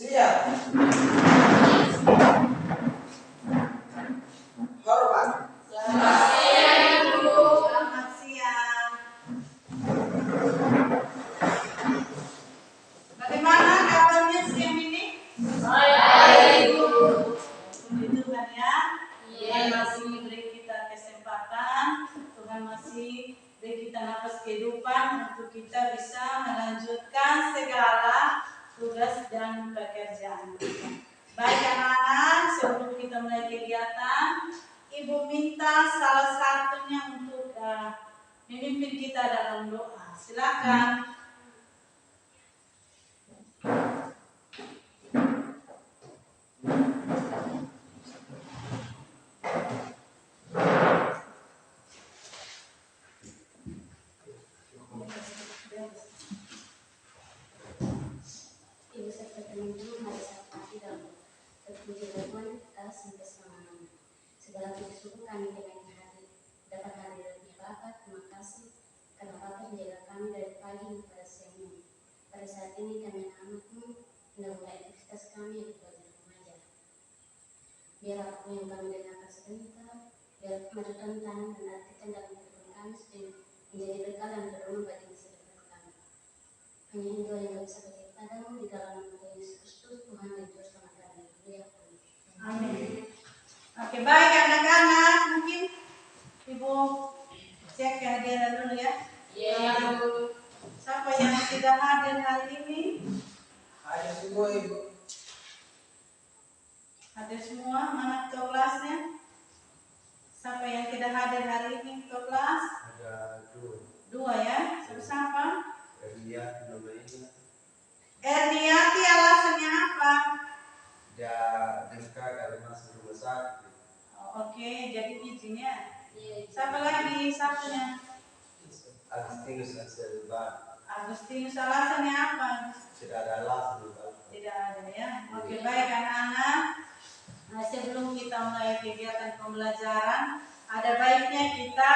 Siap. Hormat. Selamat siang, Ibu. Selamat siang. Bagaimana kabarnya siang ini? Baik, Ibu. Puji Tuhan ya. Iya. Tuhan masih memberi kita kesempatan. Tuhan masih beri kita nafas kehidupan untuk kita bisa melanjutkan segala tugas dan pekerjaan kita. Baik anak-anak, sebelum kita mulai kegiatan, Ibu minta salah satunya untuk memimpin kita dalam doa. Silakan. Ibu serta teman-teman hari Sabtu pagi dalam terpuji Tuhan kita sampai selama-lamanya. Segala puji syukur kami dengan dapat hadir di Bapa. Terima kasih karena Bapa menjaga kami dari pagi hingga pada siang ini. Pada saat ini kami anak-anakmu hendak mulai aktivitas kami yang belajar mengajar. Biar apapun yang kami dengarkan sebentar, biar kemajukan tangan dan artikan dalam kehidupan kami menjadi bekal dan berguna bagi masa depan kami. Hanya itu yang kami bisa bagi padamu di dalam nama Yesus Kristus Tuhan dan Juru Selamat kami. Haleluya. Amin. Oke, baik anak-anak, mungkin Ibu cek kehadiran dulu ya. Iya, Ibu. Siapa yang tidak hadir hari ini? Ada semua Ibu. Hadir semua, mana ketua kelasnya? Siapa yang tidak hadir hari ini ketua kelas? Ada Dua ya, siapa? Lihat namanya. Erniati alasannya apa? Dengka karena masuk rumah sakit. Oke, jadi izinnya. Iya, Ibu. Siapa lagi satunya? Agustinus Aselban. Agustinus alasannya apa? Tidak ada alasan Bapak. Tidak ada ya. Oke, baik anak-anak. Nah, sebelum kita mulai kegiatan pembelajaran, ada baiknya kita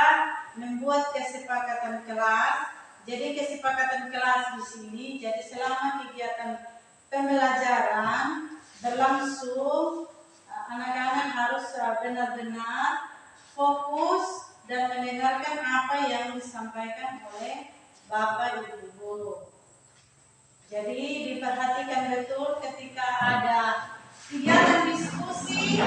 membuat kesepakatan kelas. Jadi kesepakatan kelas di sini, jadi selama kegiatan pembelajaran berlangsung, anak-anak harus benar-benar fokus dan mendengarkan apa yang disampaikan oleh Bapak Ibu guru. Jadi diperhatikan betul ketika ada kegiatan diskusi.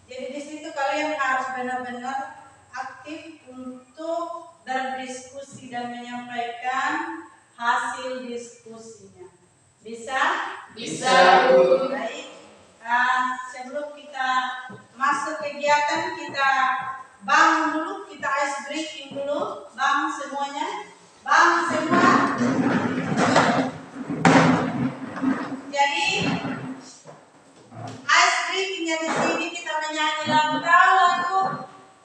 Jadi di situ kalian harus benar-benar aktif untuk berdiskusi dan menyampaikan hasil diskusinya. Bisa? Bisa, Bu. Baik. Sebelum kita masuk kegiatan, kita bangun dulu, kita ice breaking dulu. Bangun semuanya. Bangun semua. Jadi ice breakingnya di sini kita menyanyi lagu.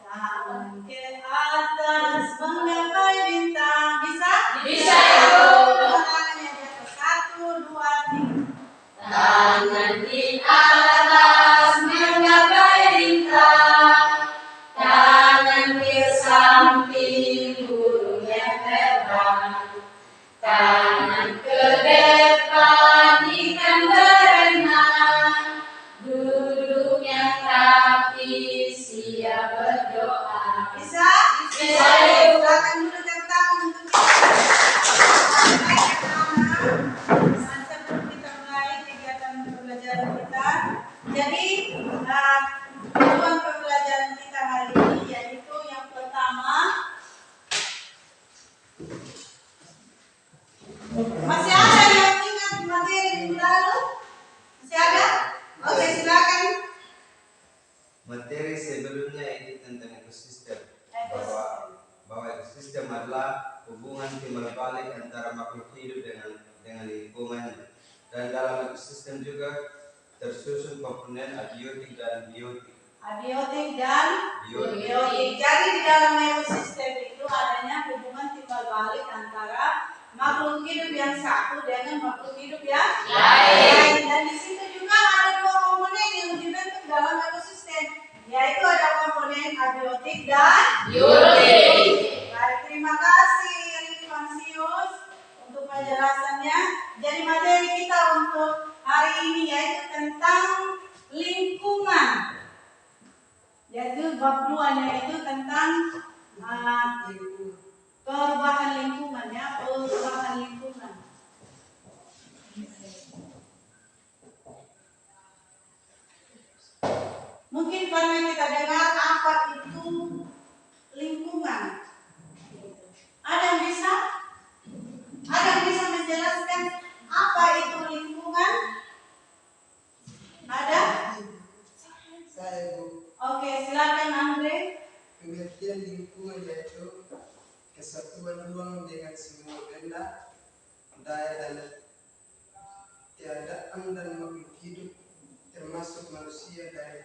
Tangan ke atas menggapai bintang. Bisa? Bisa, Ibu. Tangannya di atas. 1, 2, 3. Tangan di atas menggapai bintang, tangan di samping burung yang terbang, tangan ke depan ikan berenang, duduk yang rapi siap berdoa. Bisa? Bisa, Ibu. Silakan dulu tepuk tangan untuk kita. Baik, anak-anak. Sebelum kita mulai kegiatan pembelajaran kita, jadi tujuan pembelajaran kita hari ini yaitu yang pertama, masih ada yang ingat materi minggu lalu? Masih ada? Oke, silakan. Materi sebelumnya itu tentang ekosistem. Bahwa ekosistem adalah hubungan timbal balik antara makhluk hidup dengan lingkungannya. Dan dalam ekosistem juga tersusun komponen abiotik dan biotik. Abiotik dan Biotik. biotik. Jadi di dalam ekosistem itu adanya hubungan timbal balik antara makhluk hidup yang satu dengan makhluk hidup yang lain. Dan di situ juga ada dua komponen yang dibentuk dalam ekosistem, yaitu ada komponen abiotik dan Biotik. Baik, terima kasih Rifansius untuk penjelasannya. Jadi materi kita untuk hari ini yaitu tentang lingkungan. Yaitu bab 2-nya itu tentang perubahan lingkungan ya, perubahan lingkungan. Mungkin pernah kita dengar apa itu lingkungan. Ada yang bisa menjelaskan apa itu lingkungan? Ada? Saya, Bu. Oke, silakan Andre. Pengertian lingkungan yaitu kesatuan ruang dengan semua benda, daya dan keadaan dan makhluk hidup termasuk manusia dan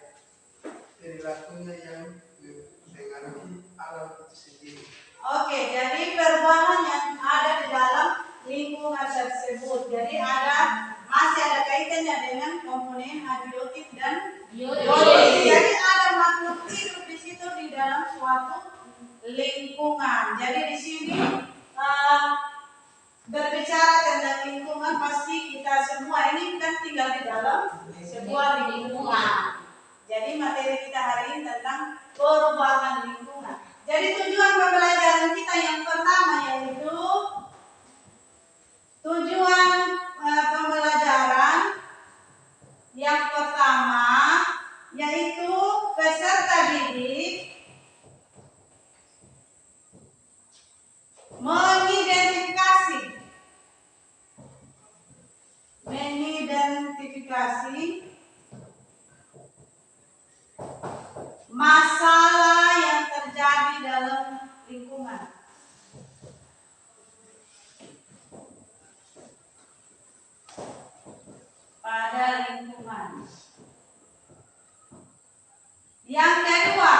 perilakunya yang mempengaruhi alam itu sendiri. Oke, jadi perubahan yang ada di dalam lingkungan tersebut. Jadi masih ada kaitannya dengan komponen abiotik dan biotik. Jadi ada makhluk hidup di situ di dalam suatu lingkungan. Jadi di sini berbicara tentang lingkungan, pasti kita semua ini kan tinggal di dalam sebuah lingkungan. Jadi materi kita hari ini tentang perubahan lingkungan. Jadi tujuan pembelajaran kita yang pertama yaitu peserta didik mengidentifikasi masalah yang terjadi dalam lingkungan. Pada lingkungan. Yang kedua,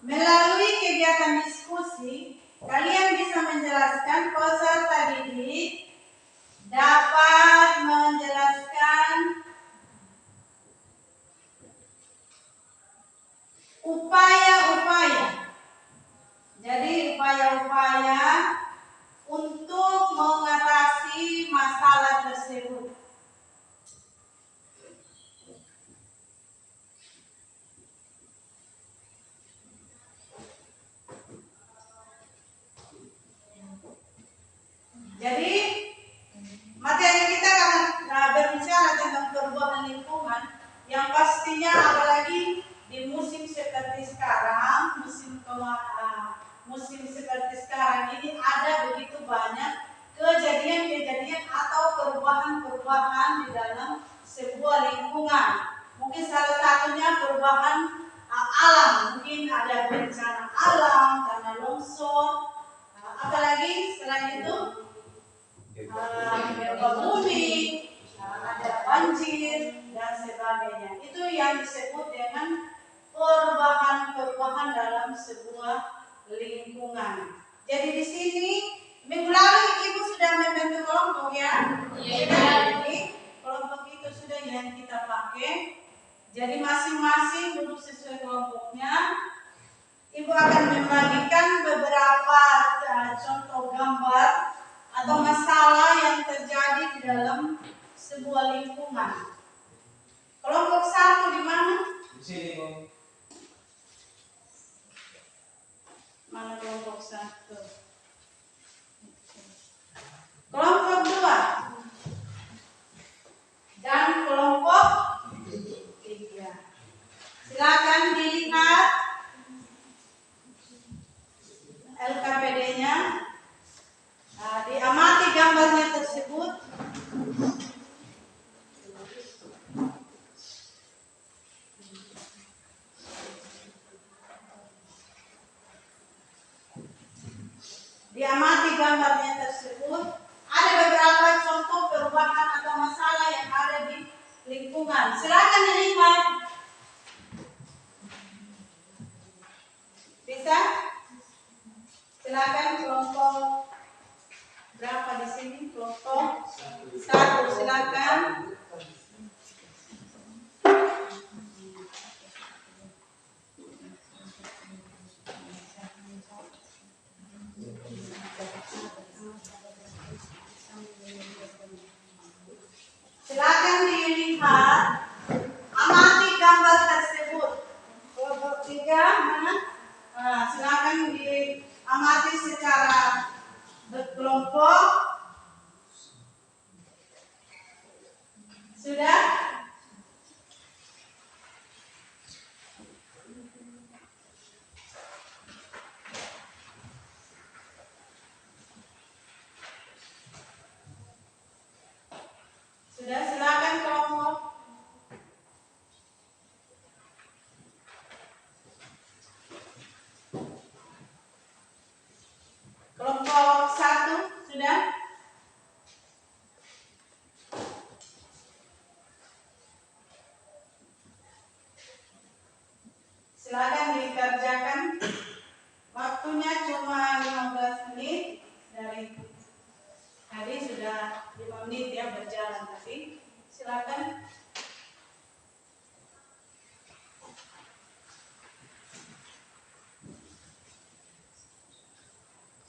melalui kegiatan diskusi, kalian bisa menjelaskan, peserta didik dapat menjelaskan upaya-upaya. Jadi upaya-upaya untuk mengatasi masalah tersebut. Jadi materi kita akan berbicara tentang perubahan lingkungan yang pastinya apalagi di musim seperti sekarang, musim seperti sekarang ini ada begitu banyak kejadian-kejadian atau perubahan-perubahan di dalam sebuah lingkungan. Mungkin salah satunya perubahan alam, mungkin ada bencana alam, tanah longsor, apalagi selain itu gempa bumi, ada banjir dan sebagainya. Itu yang disebut dengan perubahan-perubahan dalam sebuah lingkungan. Jadi di sini minggu lalu Ibu sudah membentuk kelompok ya. Jadi kelompok itu sudah yang kita pakai. Jadi masing-masing duduk sesuai kelompoknya. Ibu akan membagikan beberapa contoh gambar atau masalah yang terjadi di dalam sebuah lingkungan. Kelompok 1 di mana? Di sini, Bu. Mana kelompok 1? Kelompok 2 dan kelompok 3. Silakan dilihat LKPD-nya. Diamati gambarnya tersebut. Diamati gambarnya tersebut. Ada beberapa contoh perubahan atau masalah yang ada di lingkungan. Silakan dilihat. Bisa? Silakan kelompok berapa di sini? Kelompok 1, silakan. Silakan menit ya berjalan tadi. Silakan.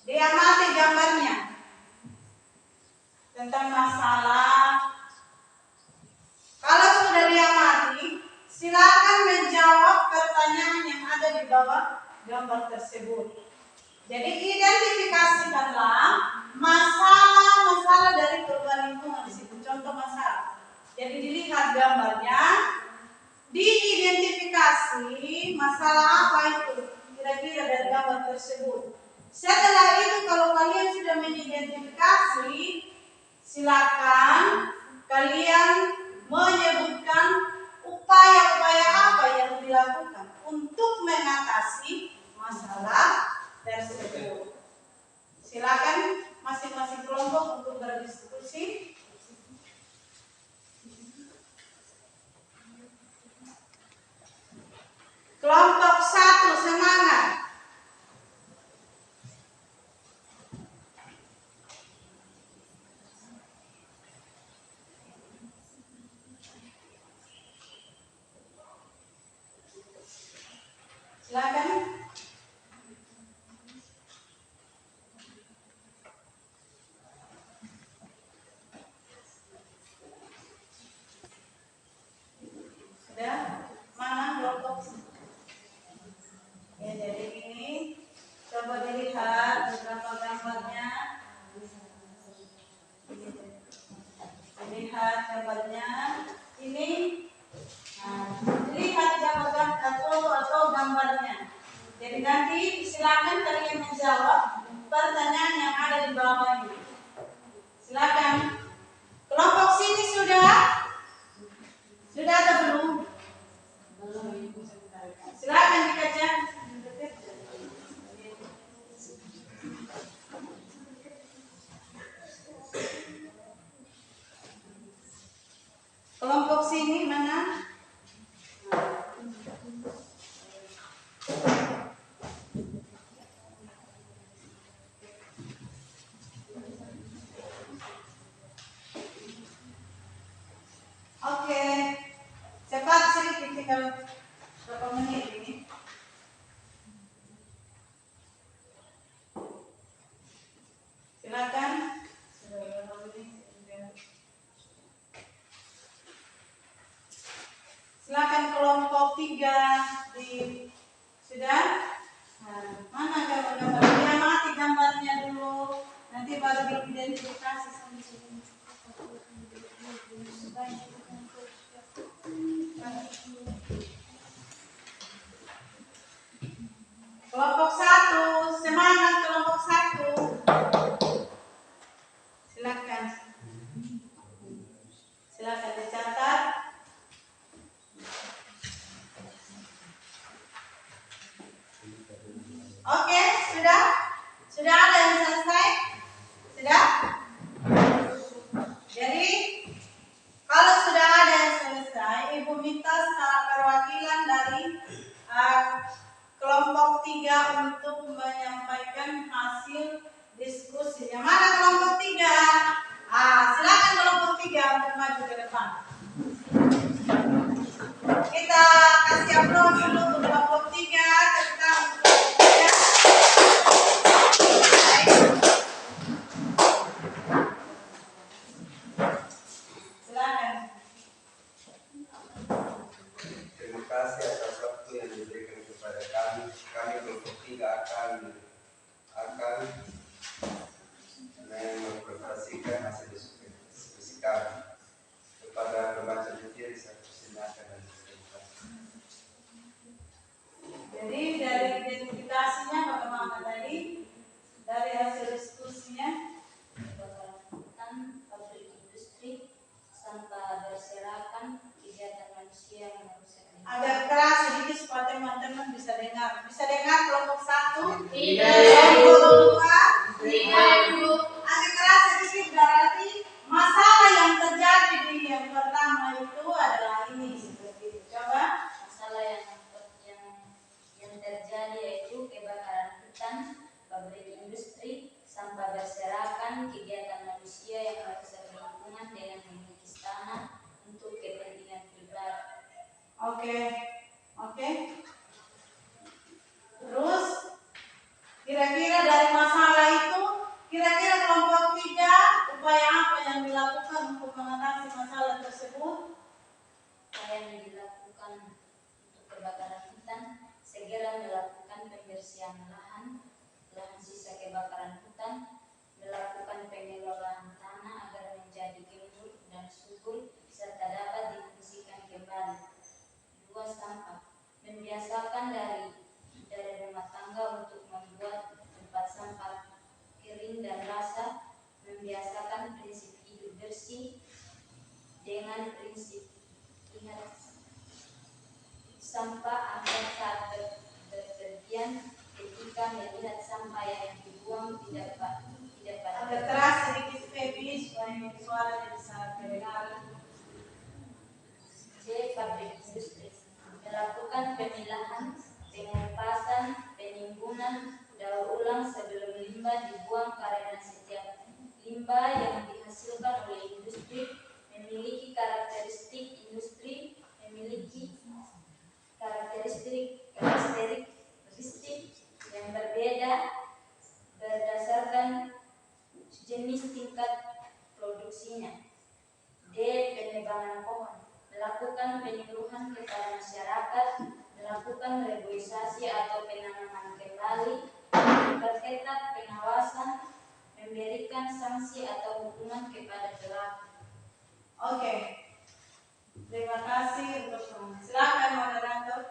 Diamati gambarnya tentang masalah. Kalau sudah diamati, silakan menjawab pertanyaan yang ada di bawah gambar tersebut. Jadi identifikasikanlah masalah-masalah dari perubahan lingkungan di situ. Contoh masalah. Jadi dilihat gambarnya, diidentifikasi masalah apa itu kira-kira dari gambar tersebut. Setelah itu kalau kalian sudah mengidentifikasi, silakan kalian menyebutkan upaya-upaya apa yang dilakukan untuk mengatasi masalah tersebut. Silakan masing-masing kelompok untuk berdiskusi. Kelompok 1 semangat. Silakan. Sudah? Mana kelompok? Ya, jadi ini coba dilihat beberapa gambarnya. Lihat gambarnya. Ini lihat gambar atau gambarnya. Jadi nanti silakan kalian menjawab pertanyaan yang ada di bawah ini. Silakan. Kelompok sini sudah atau belum? Silakan dikaca. Kelompok sini mana? Oke, cepat sedikit tinggal berapa menit ini. Silakan. Silakan kelompok 3 sudah? Mana gambar-gambar? Diamati gambarnya dulu, nanti baru diidentifikasi sama sini. Kelompok 1, semangat kelompok 1. Silakan. Silakan dicatat. Oke, sudah? Sudah ada yang selesai? Sudah? Jadi, kalau sudah ada yang selesai, Ibu minta perwakilan dari kelompok 3 untuk menyampaikan hasil diskusinya. Mana kelompok 3? Silakan kelompok 3 untuk maju ke depan. Kita kasih aplaus dulu untuk kelompok 3. Tentang silakan. Terima kasih atas waktu yang diberikan kepada kami. Kami kelompok 3 akan mempresentasikan hasil diskusi kami kepada pembaca materi. Saya persilakan dan presentasi. Jadi dari identifikasinya bagaimana tadi? Dari hasil diskusinya Hutan, pabrik industri, sampah berserakan, kegiatan manusia yang merusak lingkungan. agak keras sedikit supaya teman-teman bisa dengar. Bisa dengar kelompok 1? Tidak. Kelompok 2? Tidak. Agak keras sedikit berarti masalah yang terjadi di yang pertama itu adalah ini seperti itu. Coba. Masalah yang terjadi yaitu kebakaran hutan, pabrik industri, sampah berserakan, kegiatan manusia yang merusak lingkungan, Oke. Terus kira-kira dari masalah itu, kira-kira kelompok 3 upaya apa yang dilakukan untuk mengatasi masalah tersebut? Upaya yang dilakukan untuk kebakaran hutan, segera melakukan pembersihan lahan sisa kebakaran hutan, melakukan pengelolaan tanah agar menjadi gembur dan subur serta dapat difungsikan kembali. 2. Sampah, membiasakan dari rumah tangga untuk membuat tempat sampah kering dan basah, membiasakan prinsip hidup bersih dengan prinsip ingat sampah agar saat berpergian ketika melihat sampah yang dibuang tidak pada Agak keras sedikit Feby supaya suara bisa kedengaran. C. Pabrik industri, melakukan pemilahan, pengupasan, penimbunan, daur ulang sebelum limbah dibuang karena setiap limbah yang dihasilkan oleh industri memiliki karakteristik yang berbeda berdasarkan jenis tingkat produksinya. D. Penebangan pohon, melakukan penyuluhan kepada masyarakat, melakukan reboisasi atau penanaman kembali, memperketat pengawasan, memberikan sanksi atau hukuman kepada pelaku. Oke. Terima kasih untuk semua. Silakan moderator.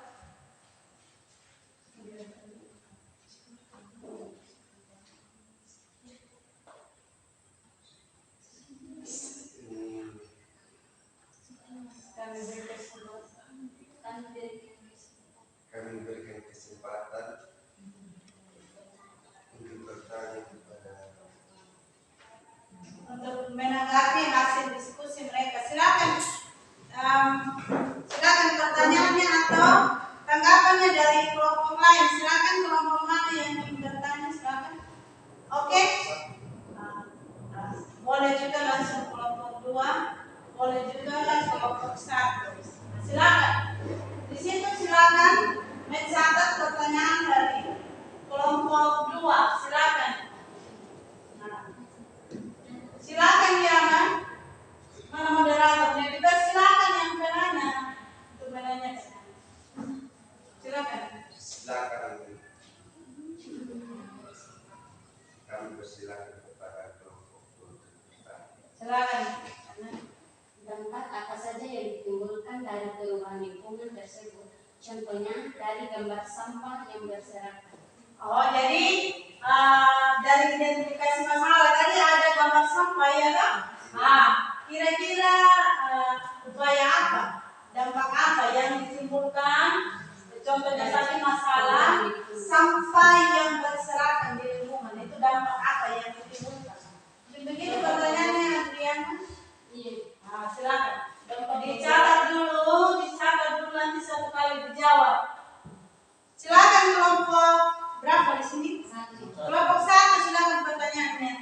Kami berikan kesempatan untuk bertanya kepada Untuk menanggapi hasil diskusi mereka. Silakan. Silakan pertanyaannya atau tanggapannya dari kelompok lain. Silakan kelompok mana yang ingin bertanya, silakan. Oke. Boleh juga langsung kelompok 2, boleh juga kelompok 1. Silakan. Di situ silakan mencatat pertanyaan dari kelompok 2. Silakan. Silakan ya, kan? Mana moderatornya? Kita silakan yang penanya untuk menanya. Silakan. Kami persilakan kepada kelompok 2. Silakan. Dampak apa saja yang ditimbulkan dari perubahan lingkungan tersebut? Contohnya dari gambar sampah yang berserakan. Oh, jadi dari identifikasi masalah tadi ada gambar sampah ya kan? Kira-kira upaya apa, dampak apa yang ditimbulkan? Contohnya tadi masalah sampah yang berserakan di lingkungan, itu dampak apa yang ditimbulkan? Begitu pertanyaannya, Adriana? Iya. Silakan. Dicatat dulu nanti satu kali dijawab. Silakan kelompok berapa di sini? 1. Kelompok 1 silakan pertanyaannya.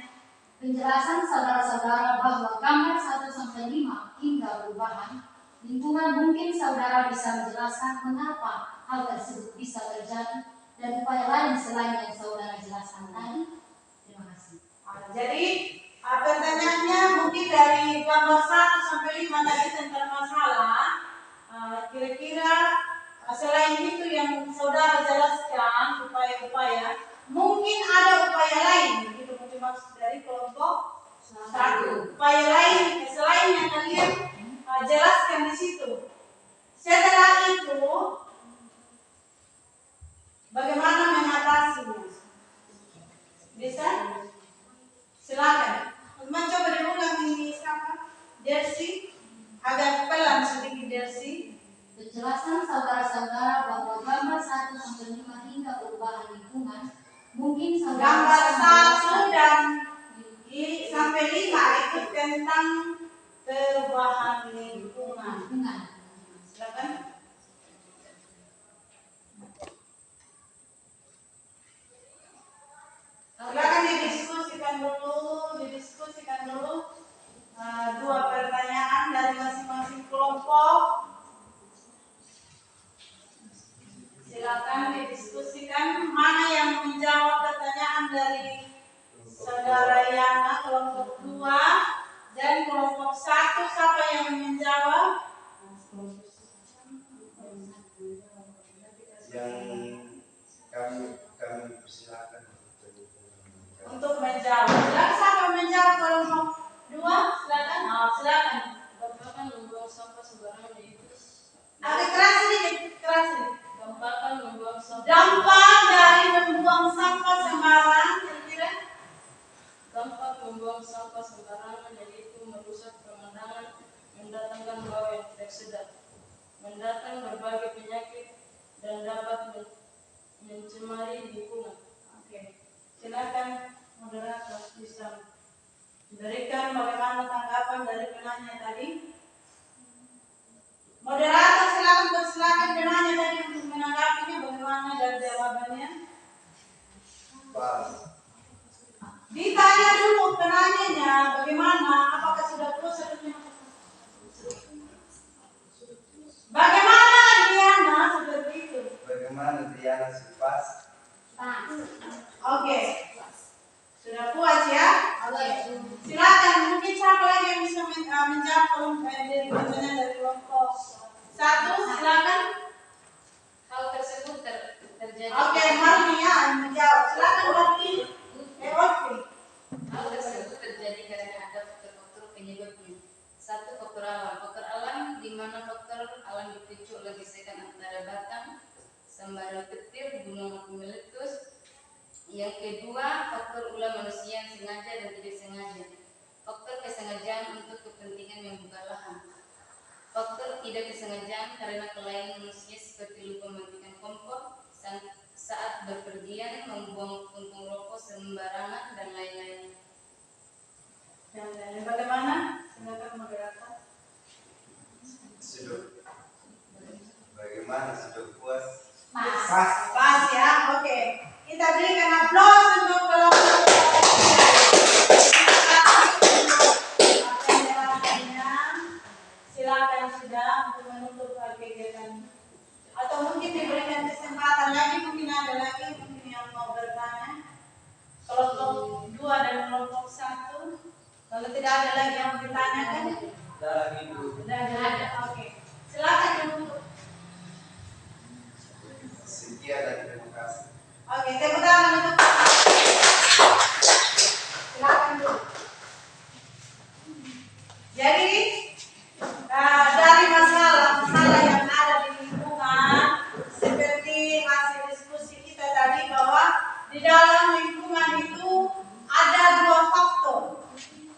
Penjelasan saudara-saudara bahwa gambar 1-5 hingga perubahan lingkungan, mungkin saudara bisa menjelaskan mengapa hal tersebut bisa terjadi dan upaya lain selain yang saudara jelaskan tadi. Terima kasih. Jadi pertanyaannya mungkin dari gambar 1-5 tadi tentang masalah. Kira-kira selain itu yang saudara jelaskan upaya-upaya, mungkin ada upaya lain, begitu mungkin maksud dari kelompok 1. Upaya lain selain yang kalian jelaskan di situ. Setelah itu, bagaimana mengatasinya? Bisa? Silakan. Mencoba diulang ini siapa? Dersi, agak pelan sedikit Dersi. Penjelasan saudara-saudara bahwa gambar 1-5 hingga perubahan lingkungan, mungkin Gambar saudara 1 dan sampai 5 itu tentang perubahan lingkungan. Silakan. Silakan didiskusikan dulu. 2 pertanyaan dari masing-masing kelompok. kelompok 2 dan kelompok 1. Siapa yang menjawab? Yang kami persilakan Untuk menjawab. Silakan siapa menjawab kelompok 2? Silakan. Silakan. Gampangkan membuang sampah sembarangan yaitu Agak keras sedikit, keras sedikit. gampangkan membuang sampah. Dampak dari membuang sampah sembarangan kira-kira? Dampak membuang sampah sembarangan yaitu merusak pemandangan, mendatangkan bau yang tidak sedap, mendatang berbagai penyakit dan dapat mencemari lingkungan. Oke. Silakan moderator bisa berikan bagaimana tanggapan dari penanya tadi. Moderator silakan penanya tadi untuk menanggapinya bagaimana dan jawabannya. pas. Ditanya dulu penanyanya bagaimana, apakah sudah puas atau tidak? Bagaimana Diana seperti itu? Bagaimana Diana si pas? Oke. Sudah puas ya? Oke. Silakan mungkin siapa lagi yang bisa menjawab dari pertanyaan dari kelompok 1? Silakan. Hal tersebut terjadi. Oke, Marnia menjawab. Silakan Marni. Oke. Hal tersebut terjadi karena ada faktor-faktor penyebabnya. 1. Faktor alam. Faktor alam di mana faktor alam dipicu oleh gesekan antara batang, sambaran petir, gunung api meletus. Yang kedua, faktor ulah manusia yang sengaja dan tidak sengaja. Faktor kesengajaan untuk kepentingan membuka lahan. Faktor tidak kesengajaan karena kelalaian manusia seperti lupa mematikan kompor saat berpergian, membuang puntung rokok sembarangan dan lain-lain. Dan bagaimana? Silakan moderator. Sudah. Bagaimana sudah puas? Pas. Pas ya, oke. Kita berikan aplaus untuk kelompok penjelasannya. Silakan sudah untuk menutup kegiatan. Atau mungkin diberikan kesempatan lagi, mungkin ada lagi mungkin yang mau bertanya. Kelompok 2 dan kelompok 1. Kalau tidak ada lagi yang ditanyakan, Ada lagi dulu. sudah ada. Oke. Silakan untuk. Sekian dan terima kasih. Oke, tepuk tangan untuk. Silakan dulu. Jadi dari masalah yang ada di lingkungan, seperti hasil diskusi kita tadi bahwa di dalam lingkungan itu ada 2 faktor.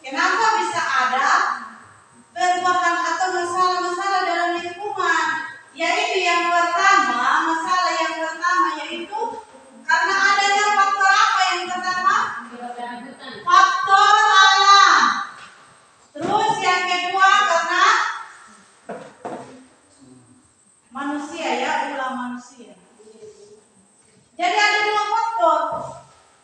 Kenapa bisa ada perubahan atau masalah-masalah dalam lingkungan? Yaitu yang pertama, masalah yang pertama yaitu karena adanya faktor apa yang pertama? Faktor alam. Terus yang kedua karena manusia ya, ulah manusia. Jadi ada 2 faktor.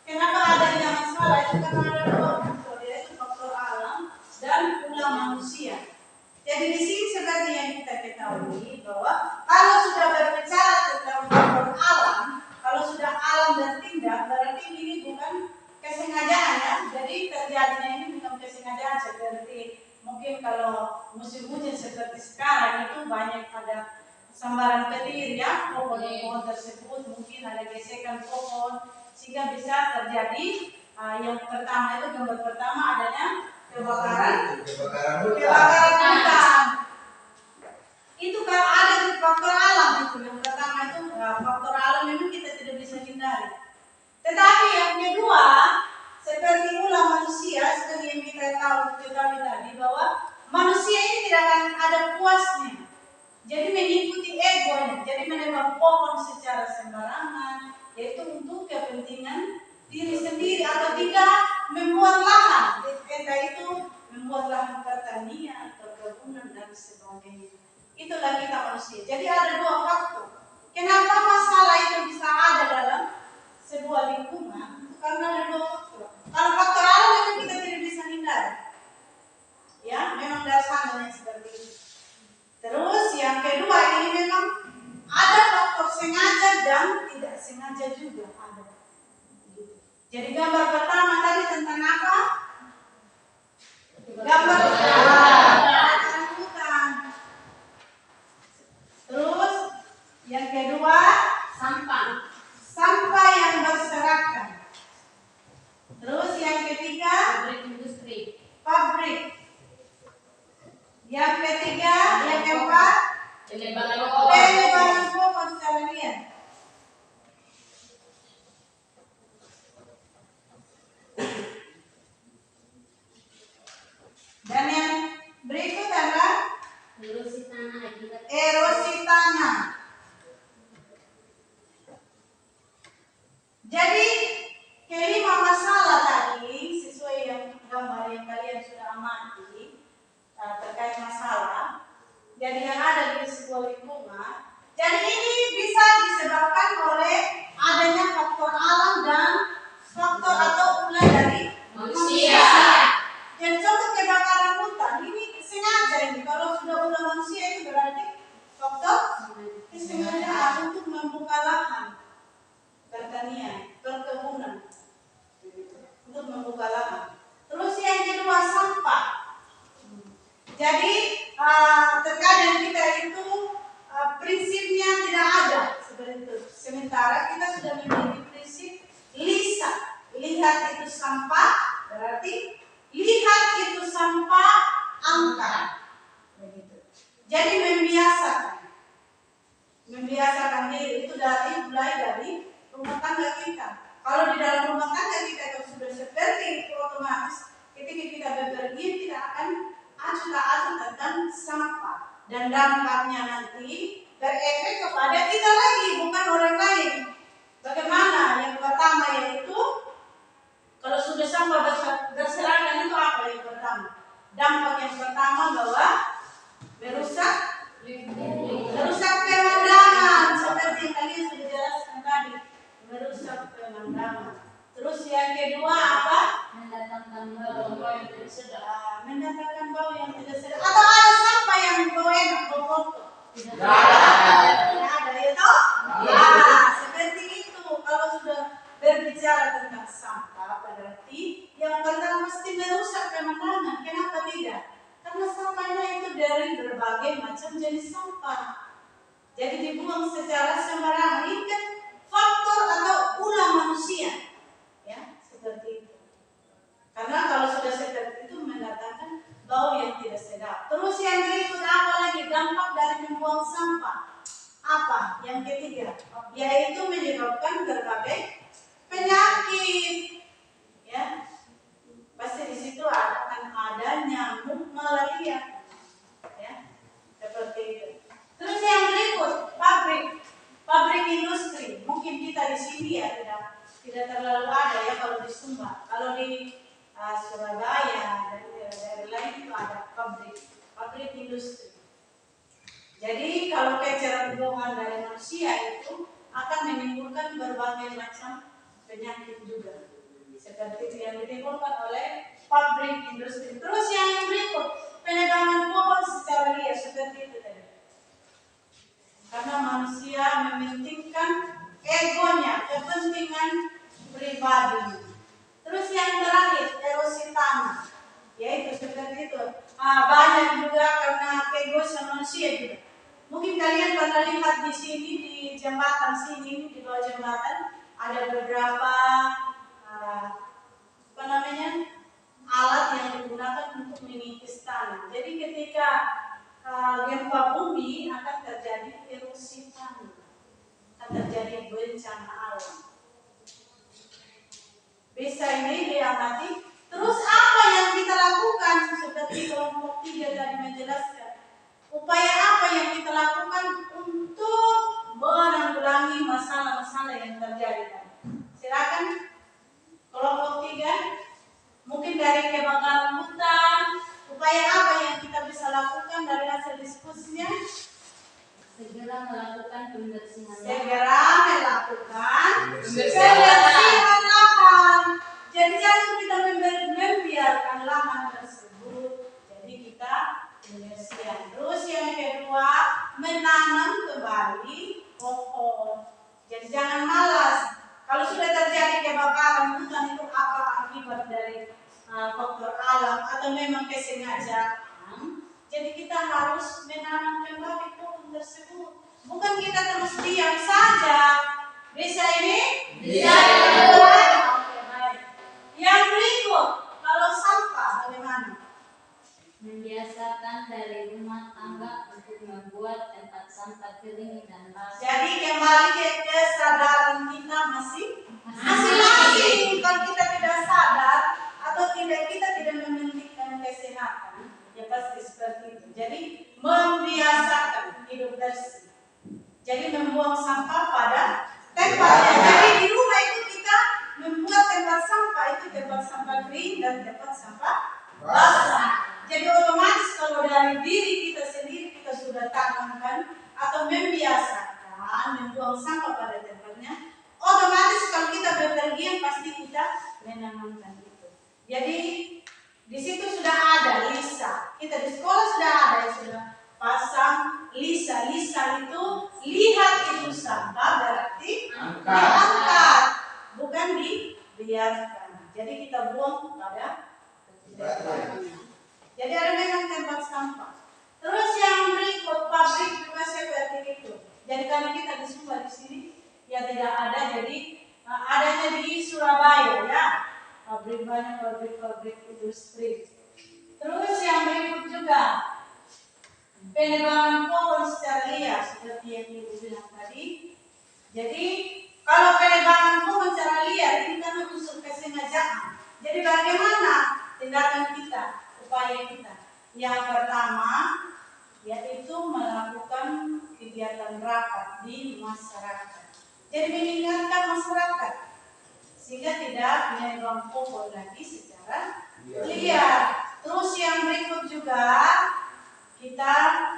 Kenapa adanya masalah itu karena ada 2 faktor, yaitu faktor alam dan ulah manusia. Jadi di sini seperti yang kita ketahui bahwa kalau sudah berbicara tentang faktor alam, kalau sudah alam bertindak, berarti ini bukan kesengajaan ya. Jadi terjadinya ini bukan kesengajaan seperti mungkin kalau musim hujan seperti sekarang itu banyak ada sambaran petir ya, pohon-pohon tersebut mungkin ada gesekan pohon sehingga bisa terjadi yang pertama itu gambar pertama adanya kebakaran hutan. Itu kalau ada di faktor alam itu yang pertama itu faktor alam memang kita tidak bisa hindari. Tetapi yang kedua seperti ulah manusia seperti yang kita ketahui tadi bahwa manusia ini tidak akan ada puasnya. Jadi mengikuti egonya, jadi menebang pohon secara sembarangan, yaitu untuk kepentingan diri sendiri atau tidak membuat lahan, entah itu membuat lahan pertanian, perkebunan dan sebagainya. Itulah kita manusia. Jadi ada 2 faktor. Kenapa masalah itu bisa ada dalam sebuah lingkungan? Karena ada 2 faktor. Kalau faktor alam memang kita tidak bisa hindari. Ya, memang dasarnya seperti itu. Terus yang kedua ini memang ada faktor sengaja dan tidak sengaja juga ada. Jadi gambar pertama tadi tentang apa? Penebangan pohon secara liar. Dan yang berikut adalah erosi tanah akibat erosi tanah. Jadi kelima masalah tadi sesuai yang gambar yang kalian sudah amati terkait masalah. Jadi yang ada di sebuah lingkungan. Jadi ini bisa disebabkan oleh adanya faktor alam dan faktor atau ulah dari manusia. Jadi contoh kebakaran hutan ini sengaja ini. Kalau sudah ulah manusia itu berarti faktor kesengajaan untuk membuka lahan pertanian, perkebunan, untuk membuka lahan. Terus yang kedua sampah. Jadi terkadang kita itu prinsipnya tidak ada seperti itu. Sementara kita sudah memiliki prinsip lihat itu sampah, berarti lihat itu sampah, angkat. Begitu. Jadi membiasakan diri itu mulai dari rumah tangga kita. Kalau di dalam rumah tangga kita itu sudah seperti itu, otomatis ketika kita bepergian tidak akan acuh tentang sampah, dan dampaknya nanti berefek kepada kita lagi, bukan orang lain. Bagaimana? Yang pertama yaitu kalau sudah sampah berserakan itu apa yang pertama? Dampak yang pertama bahwa merusak pemandangan, seperti yang kalian sudah jelaskan tadi, merusak pemandangan. Terus yang kedua apa? mendatangkan bau yang tidak sedap. Mendatangkan bau yang tidak sedap. Atau ada sampah yang bau enak, bau kotor? Tidak ada itu? Seperti itu. Kalau sudah berbicara tentang sampah, berarti yang pertama mesti merusak pemandangan. Kenapa tidak? Karena sampahnya itu dari berbagai macam jenis sampah. Jadi dibuang secara sembarangan. Ini kan faktor atau ulah manusia. Ya, seperti itu. Karena kalau sudah seperti itu mendatangkan bau yang tidak sedap. Terus yang berikut apa lagi dampak dari membuang sampah? Apa? Yang ketiga, yaitu menyebabkan berbagai penyakit. Ya, pasti di situ akan ada nyamuk malaria. Ya, seperti itu. Terus yang berikut, pabrik industri. Mungkin kita di sini ya tidak terlalu ada ya kalau di Sumba. Kalau di Surabaya dan daerah lain itu ada pabrik industri. Jadi kalau keceran buangan dari manusia itu akan menimbulkan berbagai macam penyakit juga, seperti yang ditimbulkan oleh pabrik industri. Terus yang berikut, penebangan pohon secara liar, seperti itu tadi. Karena manusia mementingkan egonya, kepentingan pribadi. Terus yang terakhir, erosi tanah, yaitu seperti itu. Banyak juga karena keegoisan manusia juga. Mungkin kalian pernah lihat di sini di jembatan sini, di bawah jembatan ada beberapa alat yang digunakan untuk mengikis tanah. Jadi ketika gempa bumi akan terjadi erosi tanah, akan terjadi bencana alam. Bisa ini diamati. Terus apa yang kita lakukan? Seperti kelompok 3 tadi menjelaskan. Upaya apa yang kita lakukan untuk menanggulangi masalah-masalah yang terjadi? Silakan kelompok 3. Mungkin dari kebakaran hutan. Upaya apa yang kita bisa lakukan dari hasil diskusinya? Segera melakukan pembersihan lahan. Jadi jangan kita membiarkan lahan tersebut. Jadi kita pembersihan. Terus yang kedua, menanam kembali pohon. Jadi jangan malas. Kalau sudah terjadi kebakaran hutan itu apa akibat dari faktor alam atau memang kesengajaan? Jadi kita harus menanam kembali pohon tersebut. Bukan kita terus diam saja. Bisa ini? Bisa. Oke, baik. Yang berikut, kalau sampah bagaimana? Membiasakan dari rumah tangga untuk membuat tempat sampah kering dan basah. Jadi kembali ke kesadaran kita masing-masing. Kalau kita tidak sadar atau kita tidak mementingkan kesehatan, ya pasti seperti itu. Jadi membiasakan hidup bersih. Jadi membuang sampah pada tempatnya. Jadi di rumah itu kita membuat tempat sampah itu tempat sampah kering dan tempat sampah basah. Jadi otomatis kalau dari diri kita sendiri kita sudah tanamkan atau membiasakan membuang sampah pada tempatnya, otomatis kalau kita bepergian pasti kita menanamkan itu. Jadi di situ sudah ada lisa. Kita di sekolah sudah ada yang sudah pasang lisa. Lisa itu lihat itu sampah berarti diangkat, bukan dibiarkan. Jadi kita buang pada tempatnya. Jadi ada memang tempat sampah. Terus yang berikut pabrik juga seperti itu. Jadi karena kita di Sumba di sini ya tidak ada. Jadi adanya di Surabaya ya. Pabrik banyak pabrik industri. Terus yang berikut juga penebangan pohon secara liar seperti yang Ibu bilang tadi. Jadi kalau penebangan pohon secara liar ini kan unsur kesengajaan. Jadi bagaimana tindakan kita? Upaya kita yang pertama yaitu melakukan kegiatan rapat di masyarakat. Jadi mengingatkan masyarakat sehingga tidak menebang pohon lagi secara liar. Terus yang berikut juga kita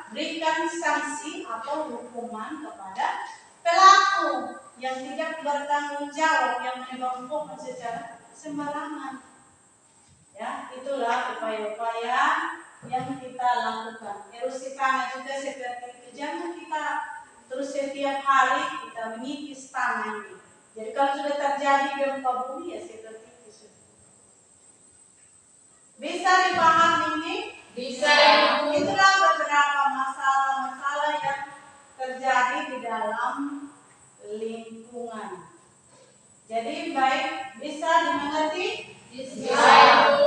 berikan sanksi atau hukuman kepada pelaku yang tidak bertanggung jawab yang menebang pohon secara sembarangan. Ya, itulah upaya-upaya yang kita lakukan. Erosi tanah juga seperti itu. Jangan kita terus setiap hari kita mengikis tanah ini. Jadi kalau sudah terjadi gempa bumi ya seperti itu. Bisa dipahami ini? Bisa. Itulah beberapa masalah-masalah yang terjadi di dalam lingkungan. Jadi baik, bisa dimengerti? Bisa.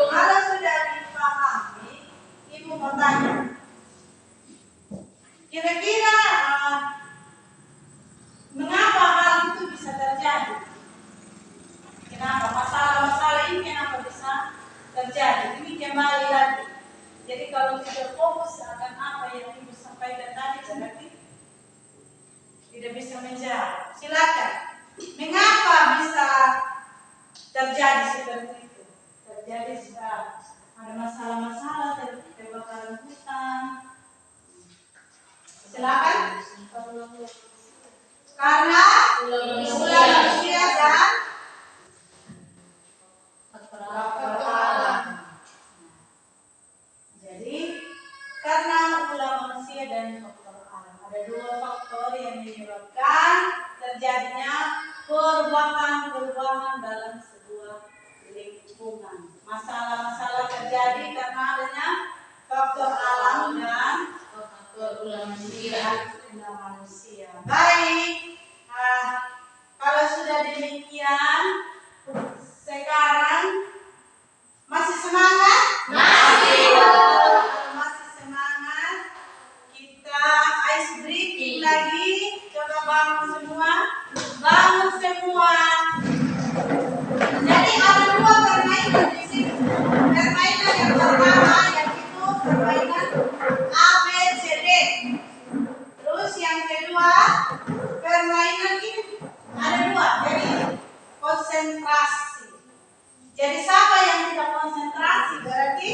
Kalau sudah dipahami, Ibu mau tanya. Kira-kira mengapa hal itu bisa terjadi? Kenapa masalah-masalah ini kenapa bisa terjadi? Ini kembali lagi. Jadi kalau kita fokus akan apa yang Ibu sampaikan tadi, berarti tidak bisa menjawab. Silakan. Mengapa bisa terjadi seperti itu? Terjadi ada masalah-masalah kebakaran hutan. Silakan. Karena ulah manusia dan faktor alam. Jadi karena ulah manusia dan faktor alam, ada dua faktor yang menyebabkan terjadinya perubahan dalam sebuah lingkungan. Masalah-masalah terjadi karena adanya faktor alam dan faktor ulah manusia. Baik, kalau sudah demikian, sekarang masih semangat? Masih. Masih semangat. Kita ice breaking lagi. Coba bangun semua. Bangun semua. Jadi ada dua permainan di sini. Permainan yang pertama yaitu permainan ABCD. Terus yang kedua permainan ini ada dua. Jadi konsentrasi. Jadi siapa yang tidak konsentrasi berarti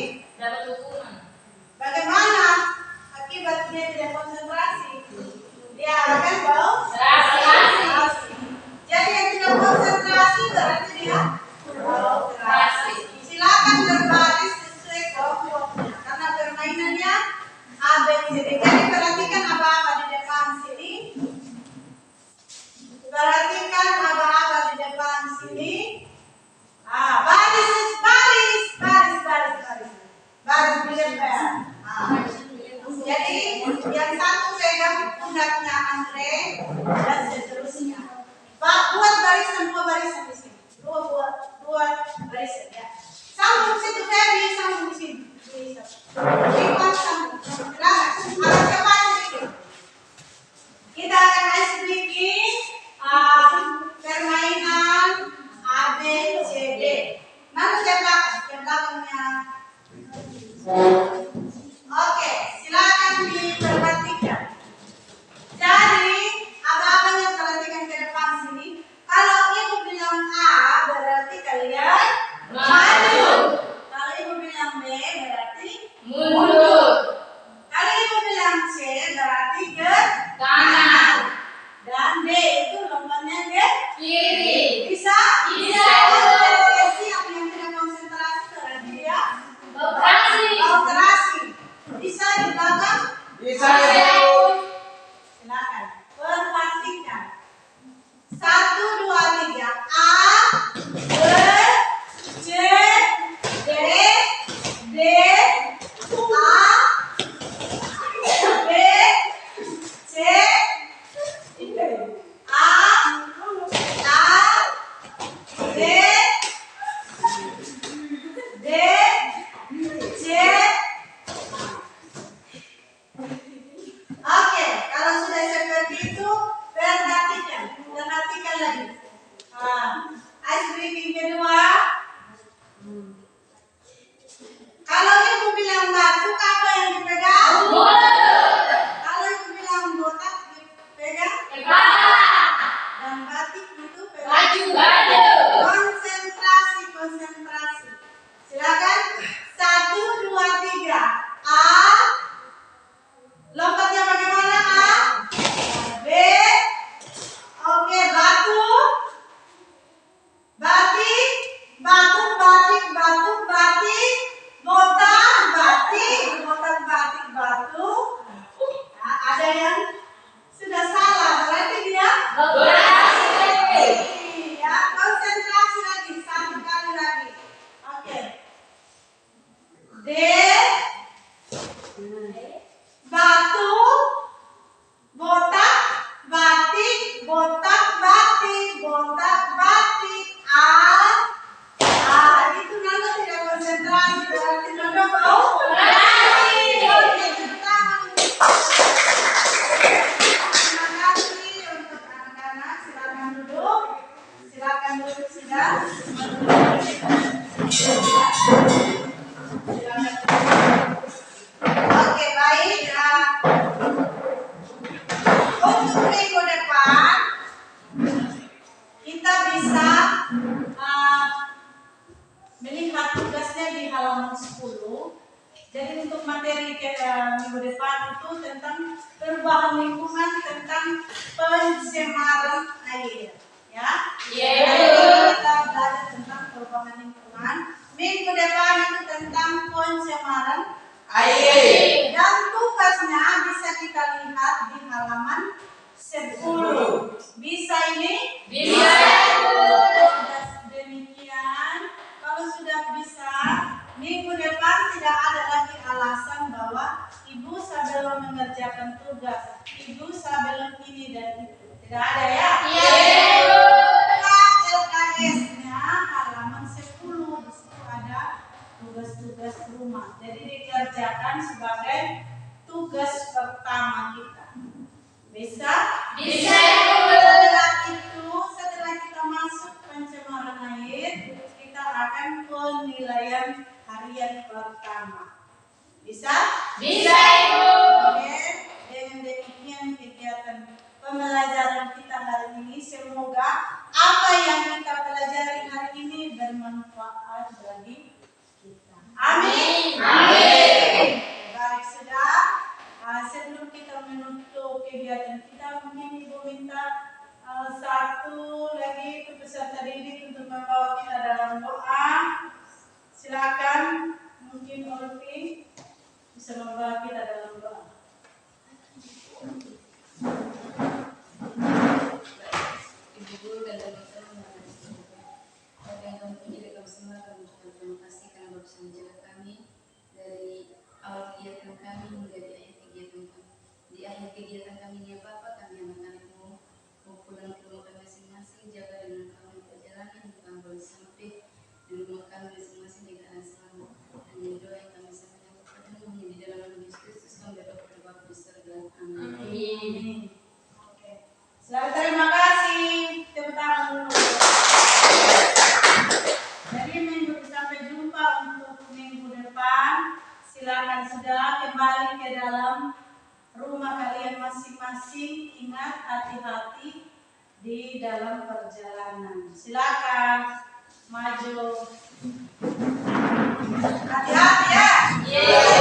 Oke, silakan diperhatikan. Jadi, abang-abang yang perhatikan ke depan sini. Kalau ibu bilang A, berarti kalian maju. Kalau ibu bilang B, berarti mundur. Kalau ibu bilang C, berarti ke kanan. Dan D itu lompatnya ke kiri. Bisa? Bisa. Kalau siap yang tidak konsentrasi berarti dia operasi. Bisa di belakang? Bisa. Silakan. Perhatikan. 1, 2, 3. A, B, C, D, D, A, B, C, D, A, D, D, C. Oke, kalau sudah seperti itu, perhatikan lagi. Ice breaking kedua. Kalau ibu bilang batuk, apa yang dipegang? Kalau ibu bilang botak, dipegang? Dan batik itu pegang? Konsentrasi. Silakan. 1, 2, 3. A. Lompatnya bagaimana, A? B. Oke, batuk. Batik. Batuk, batik, batuk, batik. Botak, batik. Botak, batik, batuk. Nah, ada yang sudah salah. Berarti dia ya, konsentrasi lagi. 1 kali lagi. Oke. D. Batuk, botak, batik, botak, batik, botak, batik. A. Itu nanda tidak konsentrasi, berarti nanda mau operasi. Oke, tepuk tangan. Terima kasih untuk anak-anak. Silakan duduk. Silakan duduk sudah. Silakan. Oke, baik. Untuk minggu depan kita bisa melihat tugasnya di halaman 10. Jadi untuk materi minggu depan itu tentang perubahan lingkungan, tentang pencemaran air. Ya. Jadi kita belajar tentang perubahan lingkungan. Minggu depan itu tentang pencemaran air. Dan tugasnya bisa kita lihat di halaman 10. Bisa ini? Bisa. Sudah demikian. Kalau sudah bisa, minggu depan tidak ada lagi alasan bahwa ibu sebelum mengerjakan tugas, ibu sebelum ini dan itu. Tidak ada ya? LKS-nya halaman 10. Di situ ada tugas-tugas rumah. Jadi dikerjakan sebagai tugas pertama kita. Bisa? Bisa. Setelah kita masuk pencemaran air, kita akan penilaian harian pertama. Bisa? Bisa, Ibu. Oke, dengan demikian kegiatan pembelajaran kita hari ini, semoga apa yang kita pelajari hari ini bermanfaat bagi kita. Amin. Amin. Baik, sudah. Sebelum kita menutup kegiatan kita, mungkin Ibu minta satu lagi peserta didik untuk membawa kita dalam doa. Silakan, mungkin Olvi bisa membawa kita dalam doa. Ibu guru dan teman-teman yang kami puji dan kami semua, kami ucapkan terima kasih karena baru bisa menjaga kami dari awal kegiatan kami hingga di akhir kegiatan kami. Di akhir kegiatan kami ini Bapak, kami anak-anakmu mau pulang ke rumah kami masing-masing, jaga dengan kami perjalanan, bukan boleh sampai di rumah kami masing-masing dengan selamat. Hanya doa yang kami sampaikan kepadamu hanya di dalam nama Yesus Kristus sudah kembali ke dalam rumah kalian masing-masing, ingat hati-hati di dalam perjalanan. Silakan maju. Hati-hati ya.